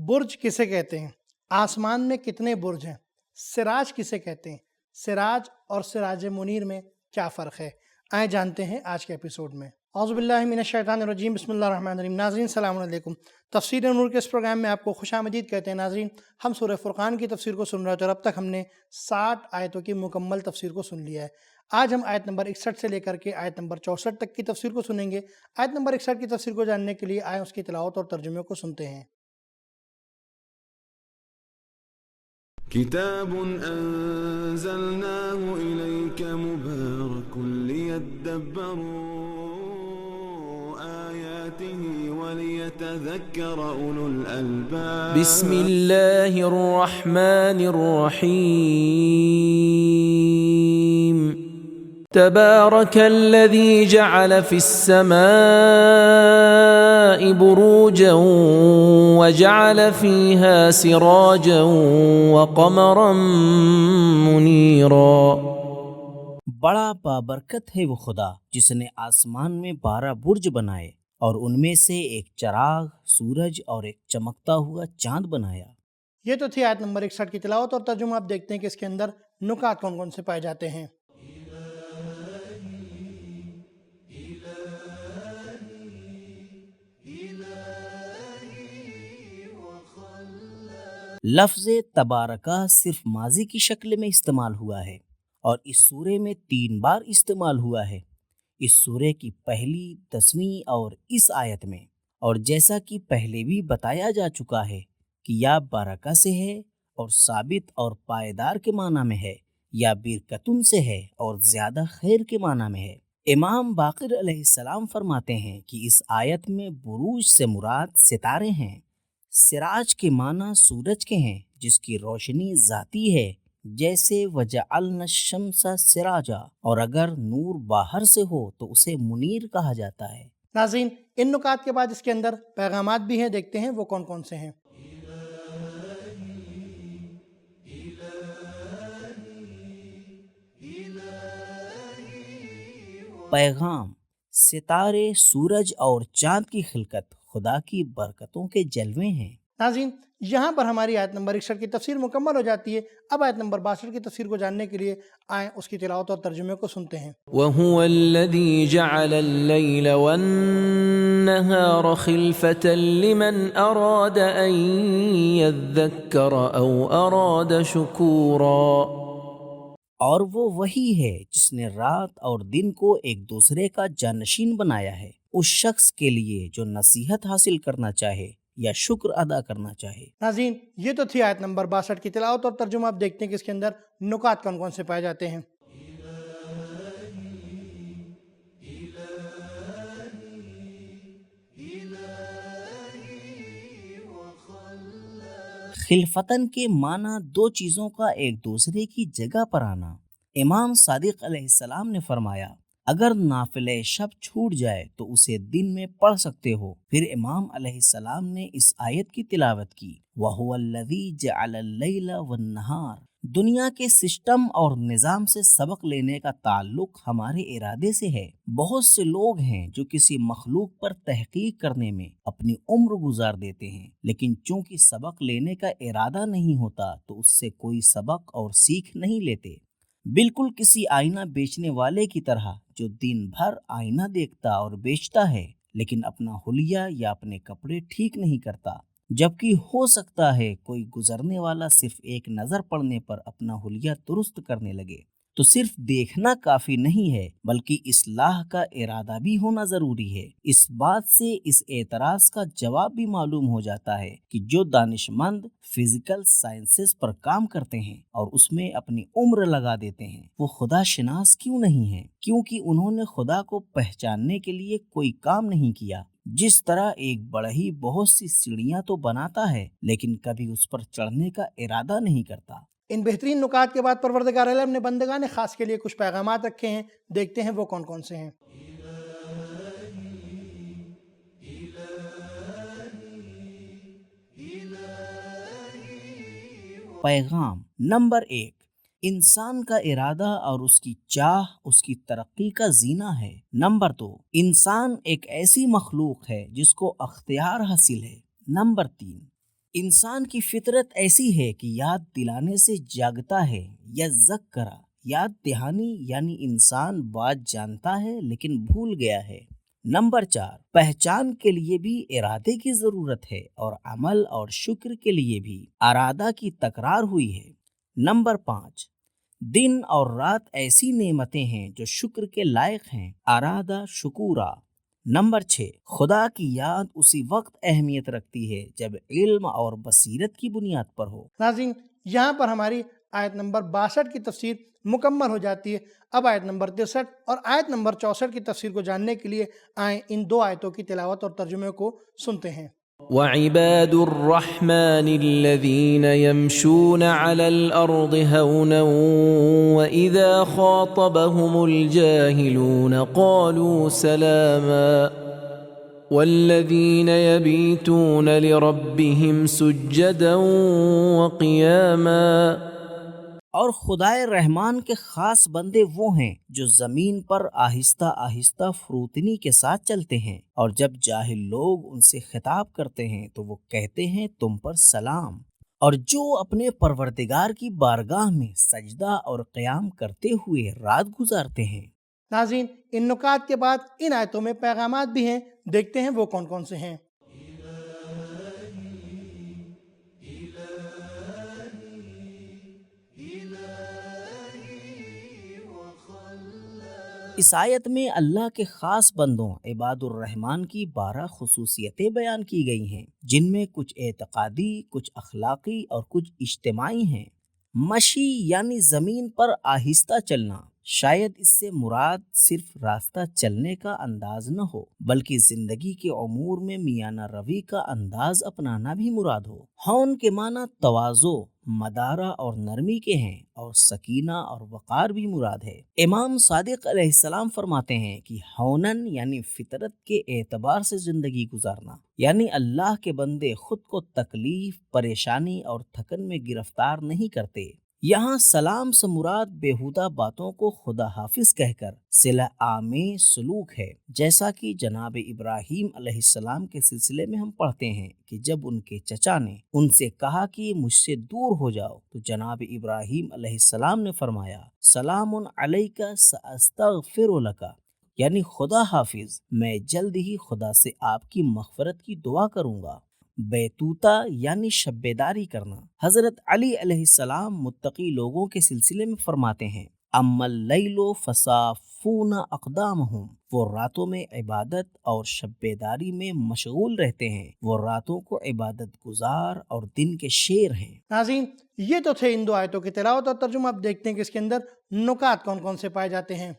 برج کسے کہتے ہیں؟ آسمان میں کتنے برج ہیں؟ سراج کسے کہتے ہیں؟ سراج اور سراج منیر میں کیا فرق ہے؟ آئیں جانتے ہیں آج کے ایپیسوڈ میں۔ اعوذ باللہ من الشیطان الرجیم، بسم اللہ الرحمن الرحیم۔ ناظرین السلام علیکم۔ تفسیر نور کے اس پروگرام میں آپ کو خوش آمدید کہتے ہیں۔ ناظرین، ہم سورہ فرقان کی تفسیر کو سن رہے تھے اور اب تک ہم نے 60 آیتوں کی مکمل تفسیر کو سن لیا ہے۔ آج ہم آیت نمبر 61 سے لے کر کے آیت نمبر 64 تک کی تفسیر کو سنیں گے۔ آیت نمبر 61 کی تفسیر کو جاننے کے لیے آئیں اس کی تلاوت اور ترجمے کو سنتے ہیں۔ كتاب أنزلناه إليك مبارك ليدبروا آياته وليتذكر أولو الألباب بسم الله الرحمن الرحيم تبارك الذي جعل في السماء بروجا وجعل فيها سراجا وقمرا منيرا۔ بڑا بابرکت ہے وہ خدا جس نے آسمان میں 12 برج بنائے اور ان میں سے ایک چراغ، سورج اور ایک چمکتا ہوا چاند بنایا۔ یہ تو تھی آیت نمبر 61 کی تلاوت اور ترجمہ۔ آپ دیکھتے ہیں کہ اس کے اندر نکات کون کون سے پائے جاتے ہیں۔ لفظ تبارکہ صرف ماضی کی شکل میں استعمال ہوا ہے اور اس سورے میں 3 بار استعمال ہوا ہے، اس سورے کی پہلی، 10ویں اور اس آیت میں۔ اور جیسا کہ پہلے بھی بتایا جا چکا ہے کہ یا برکہ سے ہے اور ثابت اور پائیدار کے معنی میں ہے، یا برکتن سے ہے اور زیادہ خیر کے معنی میں ہے۔ امام باقر علیہ السلام فرماتے ہیں کہ اس آیت میں بروج سے مراد ستارے ہیں۔ سراج کے معنی سورج کے ہیں جس کی روشنی ذاتی ہے، جیسے وجعلنا الشمس سراجا، اور اگر نور باہر سے ہو تو اسے منیر کہا جاتا ہے۔ ناظرین، ان نکات کے بعد اس کے اندر پیغامات بھی ہیں، دیکھتے ہیں وہ کون کون سے ہیں۔ پیغام: ستارے، سورج اور چاند کی خلقت خدا کی برکتوں کے جلوے ہیں۔ ناظرین، یہاں پر ہماری آیت نمبر 61 کی تفسیر مکمل ہو جاتی ہے۔ اب آیت نمبر 62 کی تفسیر کو جاننے کے لیے آئیں اس کی تلاوت اور ترجمے کو سنتے ہیں۔ وهو الذي جعل الليل والنهار خلفة لمن أراد أن يذكر أو أراد شكورا۔ اور وہ وہی ہے جس نے رات اور دن کو ایک دوسرے کا جانشین بنایا ہے، اس شخص کے لیے جو نصیحت حاصل کرنا چاہے یا شکر ادا کرنا چاہے۔ ناظرین، یہ تو تھی آیت نمبر 62 کی تلاوت اور ترجمہ۔ آپ دیکھتے ہیں کہ اس کے اندر نکات کون کون سے پائے جاتے ہیں۔ خلفتن کے معنی 2 چیزوں کا ایک دوسرے کی جگہ پر آنا۔ امام صادق علیہ السلام نے فرمایا، اگر نافلہ شب چھوٹ جائے تو اسے دن میں پڑھ سکتے ہو۔ پھر امام علیہ السلام نے اس آیت کی تلاوت کی، وَهُوَ الَّذِي جَعَلَ اللَّيْلَ وَالنَّهَارَ۔ دنیا کے سسٹم اور نظام سے سبق لینے کا تعلق ہمارے ارادے سے ہے۔ بہت سے لوگ ہیں جو کسی مخلوق پر تحقیق کرنے میں اپنی عمر گزار دیتے ہیں، لیکن چونکہ سبق لینے کا ارادہ نہیں ہوتا تو اس سے کوئی سبق اور سیکھ نہیں لیتے۔ بالکل کسی آئینہ بیچنے والے کی طرح جو دن بھر آئینہ دیکھتا اور بیچتا ہے لیکن اپنا حلیہ یا اپنے کپڑے ٹھیک نہیں کرتا، جبکہ ہو سکتا ہے کوئی گزرنے والا صرف ایک نظر پڑنے پر اپنا حلیہ درست کرنے لگے۔ تو صرف دیکھنا کافی نہیں ہے بلکہ اصلاح کا ارادہ بھی ہونا ضروری ہے۔ اس بات سے اس اعتراض کا جواب بھی معلوم ہو جاتا ہے کہ جو دانش مند فزیکل سائنسز پر کام کرتے ہیں اور اس میں اپنی عمر لگا دیتے ہیں، وہ خدا شناس کیوں نہیں ہیں؟ کیونکہ انہوں نے خدا کو پہچاننے کے لیے کوئی کام نہیں کیا۔ جس طرح ایک بڑھئی بہت سی سیڑھیاں تو بناتا ہے لیکن کبھی اس پر چڑھنے کا ارادہ نہیں کرتا۔ ان بہترین نکات کے بعد پروردگار عالم نے بندگان خاص کے لیے کچھ پیغامات رکھے ہیں، دیکھتے ہیں وہ کون کون سے ہیں۔ پیغام نمبر 1، انسان کا ارادہ اور اس کی چاہ اس کی ترقی کا زینہ ہے۔ نمبر 2، انسان ایک ایسی مخلوق ہے جس کو اختیار حاصل ہے۔ نمبر 3، انسان کی فطرت ایسی ہے کہ یاد دلانے سے جاگتا ہے، یا ذکرہ یاد دہانی یعنی انسان بات جانتا ہے لیکن بھول گیا ہے۔ نمبر 4، پہچان کے لیے بھی ارادے کی ضرورت ہے اور عمل اور شکر کے لیے بھی ارادہ کی تکرار ہوئی ہے۔ نمبر 5، دن اور رات ایسی نعمتیں ہیں جو شکر کے لائق ہیں، ارادہ شکورا۔ نمبر 6، خدا کی یاد اسی وقت اہمیت رکھتی ہے جب علم اور بصیرت کی بنیاد پر ہو۔ ناظرین، یہاں پر ہماری آیت نمبر 62 کی تفسیر مکمل ہو جاتی ہے۔ اب آیت نمبر 63 اور آیت نمبر 64 کی تفسیر کو جاننے کے لیے آئیں ان دو آیتوں کی تلاوت اور ترجمے کو سنتے ہیں۔ وعباد الرحمن الذين يمشون على الأرض هونا وإذا خاطبهم الجاهلون قالوا سلاما والذين يبيتون لربهم سجدا وقياما۔ اور خدائے رحمان کے خاص بندے وہ ہیں جو زمین پر آہستہ آہستہ فروتنی کے ساتھ چلتے ہیں، اور جب جاہل لوگ ان سے خطاب کرتے ہیں تو وہ کہتے ہیں تم پر سلام، اور جو اپنے پروردگار کی بارگاہ میں سجدہ اور قیام کرتے ہوئے رات گزارتے ہیں۔ ناظرین، ان نکات کے بعد ان آیتوں میں پیغامات بھی ہیں، دیکھتے ہیں وہ کون کون سے ہیں۔ اس آیت میں اللہ کے خاص بندوں عباد الرحمن کی 12 خصوصیتیں بیان کی گئی ہیں، جن میں کچھ اعتقادی، کچھ اخلاقی اور کچھ اجتماعی ہیں۔ مشی یعنی زمین پر آہستہ چلنا، شاید اس سے مراد صرف راستہ چلنے کا انداز نہ ہو بلکہ زندگی کے امور میں میانہ روی کا انداز اپنانا بھی مراد ہو۔ ہون کے معنی تواضع، مدارہ اور نرمی کے ہیں، اور سکینہ اور وقار بھی مراد ہے۔ امام صادق علیہ السلام فرماتے ہیں کہ ہونن یعنی فطرت کے اعتبار سے زندگی گزارنا، یعنی اللہ کے بندے خود کو تکلیف، پریشانی اور تھکن میں گرفتار نہیں کرتے۔ یہاں سلام سے مراد بیہودہ باتوں کو خدا حافظ کہہ کر صلح آمیز سلوک ہے، جیسا کہ جناب ابراہیم علیہ السلام کے سلسلے میں ہم پڑھتے ہیں کہ جب ان کے چچا نے ان سے کہا کہ مجھ سے دور ہو جاؤ تو جناب ابراہیم علیہ السلام نے فرمایا سلام علیک ساستغفر لک، یعنی خدا حافظ، میں جلد ہی خدا سے آپ کی مغفرت کی دعا کروں گا۔ بیتوتا یعنی شب بیداری کرنا۔ حضرت علی علیہ السلام متقی لوگوں کے سلسلے میں فرماتے ہیں اما اللیل فصافون اقدامہم، وہ راتوں میں عبادت اور شب بیداری میں مشغول رہتے ہیں، وہ راتوں کو عبادت گزار اور دن کے شیر ہیں۔ ناظرین، یہ تو تھے ان دو آیتوں کی تلاوت اور ترجمہ۔ اب دیکھتے ہیں کہ اس کے اندر نکات کون کون سے پائے جاتے ہیں۔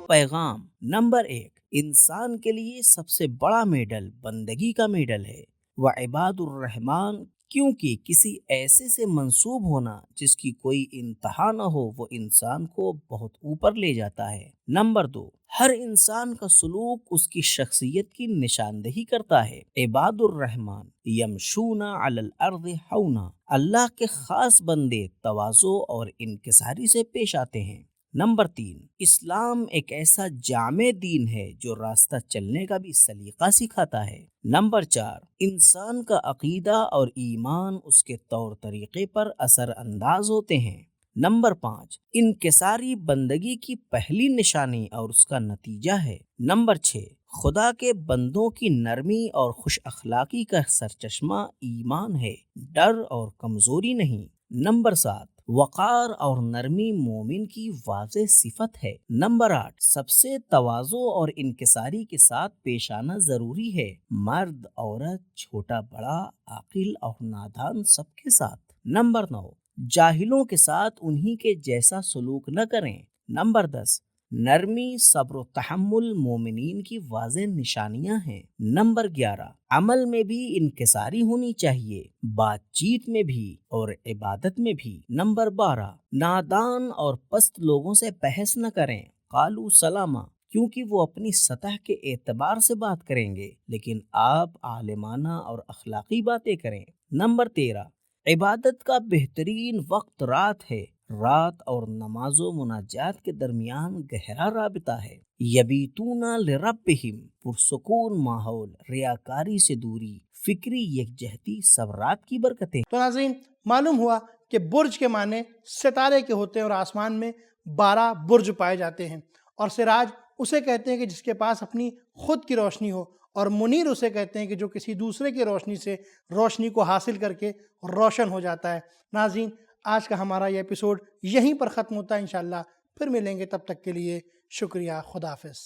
پیغام نمبر 1، انسان کے لیے سب سے بڑا میڈل بندگی کا میڈل ہے۔ وعباد الرحمن، کیونکہ کسی ایسے سے منسوب ہونا جس کی کوئی انتہا نہ ہو وہ انسان کو بہت اوپر لے جاتا ہے۔ نمبر 2، ہر انسان کا سلوک اس کی شخصیت کی نشاندہی کرتا ہے۔ عباد الرحمن یمشون علی الارض ہونا، اللہ کے خاص بندے تواضع اور انکساری سے پیش آتے ہیں۔ نمبر 3، اسلام ایک ایسا جامع دین ہے جو راستہ چلنے کا بھی سلیقہ سکھاتا ہے۔ نمبر 4، انسان کا عقیدہ اور ایمان اس کے طور طریقے پر اثر انداز ہوتے ہیں۔ نمبر 5، انکساری بندگی کی پہلی نشانی اور اس کا نتیجہ ہے۔ نمبر 6، خدا کے بندوں کی نرمی اور خوش اخلاقی کا سرچشمہ ایمان ہے، ڈر اور کمزوری نہیں۔ نمبر 7، وقار اور نرمی مومن کی واضح صفت ہے۔ نمبر 8، سب سے تواضع اور انکساری کے ساتھ پیش آنا ضروری ہے، مرد، عورت، چھوٹا بڑا، عاقل اور نادان سب کے ساتھ۔ نمبر 9، جاہلوں کے ساتھ انہی کے جیسا سلوک نہ کریں۔ نمبر 10، نرمی، صبر و تحمل مومنین کی واضح نشانیاں ہیں۔ نمبر 11، عمل میں بھی انکساری ہونی چاہیے، بات چیت میں بھی اور عبادت میں بھی۔ نمبر 12، نادان اور پست لوگوں سے بحث نہ کریں، قالوا سلاما، کیونکہ وہ اپنی سطح کے اعتبار سے بات کریں گے، لیکن آپ عالمانہ اور اخلاقی باتیں کریں۔ نمبر 13، عبادت کا بہترین وقت رات ہے، رات اور نماز و مناجات کے درمیان گہرا رابطہ ہے۔ یبیتون لربہم، پرسکون ماحول، ریاکاری سے دوری، فکری یکجہتی، سب رات کی برکتیں۔ تو ناظرین، معلوم ہوا کہ برج کے معنی ستارے کے ہوتے ہیں اور آسمان میں 12 برج پائے جاتے ہیں، اور سراج اسے کہتے ہیں کہ جس کے پاس اپنی خود کی روشنی ہو، اور منیر اسے کہتے ہیں کہ جو کسی دوسرے کی روشنی سے روشنی کو حاصل کر کے روشن ہو جاتا ہے۔ ناظرین، آج کا ہمارا یہ ایپیسوڈ یہیں پر ختم ہوتا ہے۔ انشاءاللہ پھر ملیں گے، تب تک کے لیے شکریہ، خدا حافظ۔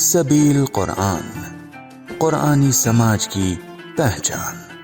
سبیل قرآن، قرآنی سماج کی پہچان۔